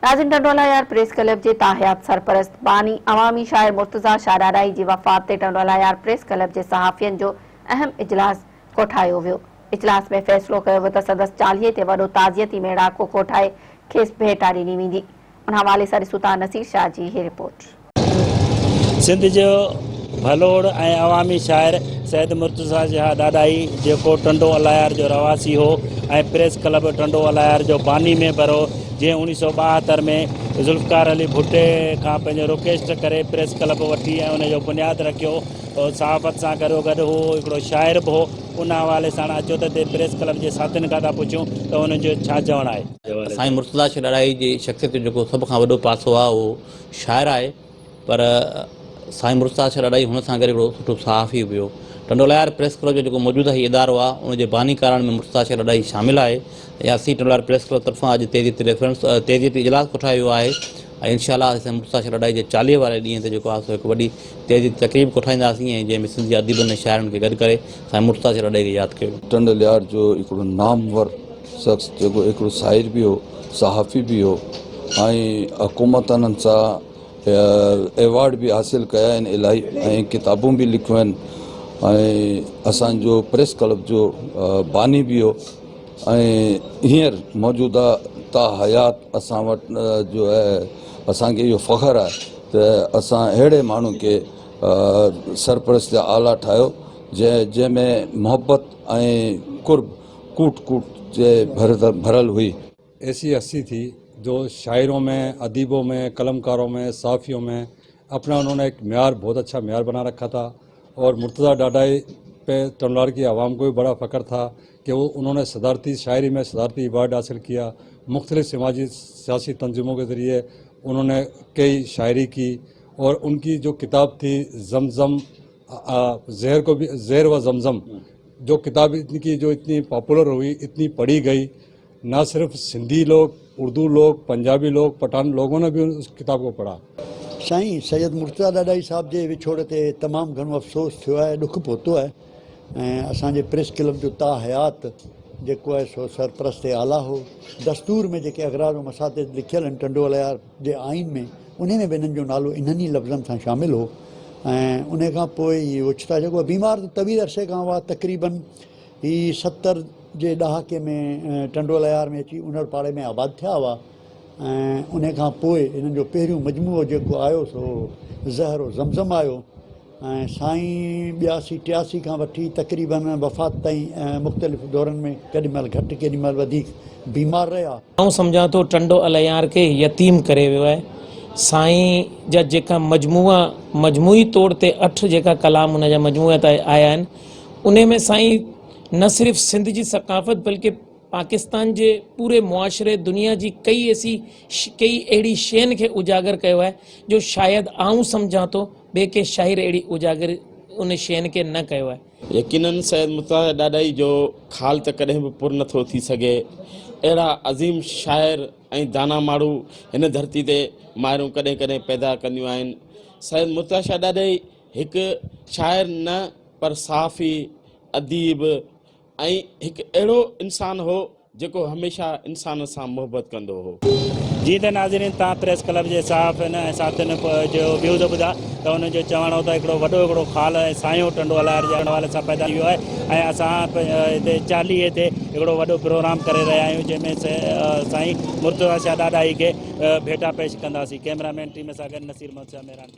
नाज़रीन, ٹنڈوالهيار press club जे ताहयात सरपरस्त बानी अवामी शाइर मुर्तज़ा शादाराई जी वफ़ात ते ٹنڈوالهيار प्रेस क्लब जे सहाफ़ियनि जो अहम इजलास कोठायो वियो। इजलास में फ़ैसिलो कयो वियो त संदसि 40 ते वॾो ताज़ियती मेड़ाको कोठाए खेसि भेटा ॾिनी वेंदी। उन हवाले सां ॾिसूं था नसीर शाह जी हीअ रिपोर्ट। सिंध जो भलोड़ ऐं अवामी शाइर सैद मुर्तज़ा शादाराई जेको ٹنڈوالهيار जो रवासी हो ऐं प्रेस क्लब ٹنڈوالهيار जो बानी मेंबर हो, जंहिं 1972 में ज़ुल्फ़कार अली भुट्टे खां पंहिंजो रिक्वेस्ट करे प्रेस क्लब वठी ऐं उनजो बुनियादु रखियो। सहाफ़त सां गॾो गॾु हू हिकिड़ो शाइर बि हो। उन हवाले सां अचो त प्रेस क्लब जे साथियुनि खां था पुछूं त हुनजो छा चवणु आहे। साईं मुर्तज़ा शादाराई जी शख़्सियत जो जेको सभ खां वॾो पासो आहे उहो शाइर आहे, पर साईं मुर्तज़ा शादाराई हुन सां गॾु हिकिड़ो सुठो सहाफ़ी बि हो। ٹنڈوالهيار प्रेस क्लब जो जेको मौजूदा ही इदारो आहे उनजे बानी कारण में मुर्तज़ा शादाराई शामिलु आहे ऐं असीं ٹنڈوالهيار प्रेस क्लब तरफ़ां अॼु तेज़ी इजलास कोठायो आहे ऐं इंशाअल्लाह साईं मुर्तज़ा शादाराई जे 40 वारे ॾींहं ते जेको आहे सो हिकु वॾी तेज़ी तक़रीब कोठाईंदासीं ऐं जंहिंमें सिंधी अदीबनि ऐं शाइरनि खे गॾु करे साईं मुर्तज़ा शादाराई खे यादि कयो। ٹنڈوالهيار जो हिकिड़ो नामवर शख़्स जेको हिकिड़ो शाइर बि हो, सहाफ़ी बि हो ऐं हुकूमतनि सां एवॉर्ड बि हासिलु कया आहिनि इलाही ऐं किताबूं बि लिखियूं आहिनि ऐं असांजो प्रेस क्लब जो बानी बि हो ऐं हींअर मौजूदा ताहयात असां वटि जो आहे असांखे इहो फ़ख़्रु आहे त असां अहिड़े माण्हू खे सरपरस्त आला ठाहियो जंहिंमें मोहब्बत ऐं कुर्ब कूट कूट जे भरल हुई। ऐसी हस्ती थी जो शायरों में, अदीबों में, कलमकारों में, सहाफ़ियों में अपना उन्होंने एक म्यार, बहुत अच्छा म्यार बना रखा था। और मुर्तज़ा डाडाई पे ٹنڈوالهيار की आवाम को भी बड़ा फ़ख्र था कि वो उन्होंने सदारती शायरी में सदारती अवार्ड हासिल किया। मुख्तलिफ़ समाजी सियासी तंजीमों के ज़रिए उन्होंने कई शायरी की और उनकी जो किताब थी ज़मज़म, ज़हर व ज़मज़म, जो किताब इनकी जो इतनी पॉपुलर हुई, इतनी पढ़ी गई, ना सिर्फ सिंधी लोग, उर्दू लोग, पंजाबी लोग, पठान लोगों ने भी उस किताब को पढ़ा। साईं सैयद मुर्तज़ा डाडाई साहब जे विछोड़ ते तमामु घणो अफ़सोस थियो आहे, ॾुख पहुतो आहे ऐं असांजे प्रेस क्लब जो ताहयात जेको आहे सो सरपरस्त आला हो। दस्तूर में जेके अगरार व मसातिद लिखियल आहिनि ٹنڈوالهيار जे आइन में, उन में बि हिननि जो नालो इन्हनि ई लफ़्ज़नि सां शामिलु हो ऐं उन खां पोइ इहे ओचिता जेको बीमार तवील अरसे खां हुआ, तक़रीबन ही 70 जे ॾहाके में ٹنڈوالهيار में अची उनर पाड़े में आबाद थिया हुआ ऐं उन खां पोइ हिननि जो पहिरियों मजमूओ जेको आयो सो ज़हर व ज़मज़म आयो ऐं साईं 82-83 खां वठी तक़रीबन वफ़ात ताईं मुख़्तलिफ़ दौरनि में केॾीमहिल घटि केॾीमहिल वधीक बीमार रहिया। आउं सम्झां थो ٹنڈوالهيار खे यतीम करे वियो आहे। साईं जा जेका मजमूई तौर ते 8 जेका कलाम हुन जा मजमूए ते आया आहिनि, उन में साईं न सिर्फ़ सिंध जी सकाफ़त बल्कि पाकिस्तान जे पूरे मुआशरे दुनिया जी कई अहिड़ी शयुनि खे उजागर कयो आहे जो शायदि आउं सम्झां थो ॿिए के शाइर अहिड़ी उजागर उन शयुनि खे न कयो आहे। यकीनन सैयद मुर्तज़ा डाडाई जो ख़ाल त कॾहिं बि पुर नथो थी सघे। अहिड़ा अज़ीम शाइर ऐं दाना माण्हू हिन धरती ते माहिरूं कॾहिं कॾहिं पैदा कंदियूं आहिनि। सैयद मुर्तज़ा शादाराई हिकु शाइर न पर सहाफ़ी, अदीब ऐं हिकु अहिड़ो इंसानु हो जेको हमेशह इंसान सां मोहबत कंदो हो। जी त नाज़रीन, तव्हां प्रेस क्लब जे सहाफ़ियुनि ऐं साथियुनि जो व्यूज़ ॿुधा त हुनजो चवणु हो त हिकिड़ो ख़ाल ऐं सायो ٹنڈوالهيار जे हवाले सां पैदा थी वियो आहे ऐं असां हिते 40 ते हिकिड़ो वॾो प्रोग्राम करे रहिया आहियूं जंहिंमें साईं मुर्तज़ा शादाराई खे भेटा पेश कंदासीं। कैमरामैन टीम सां गॾु नसीर मोहम्मद शाह, मेरान।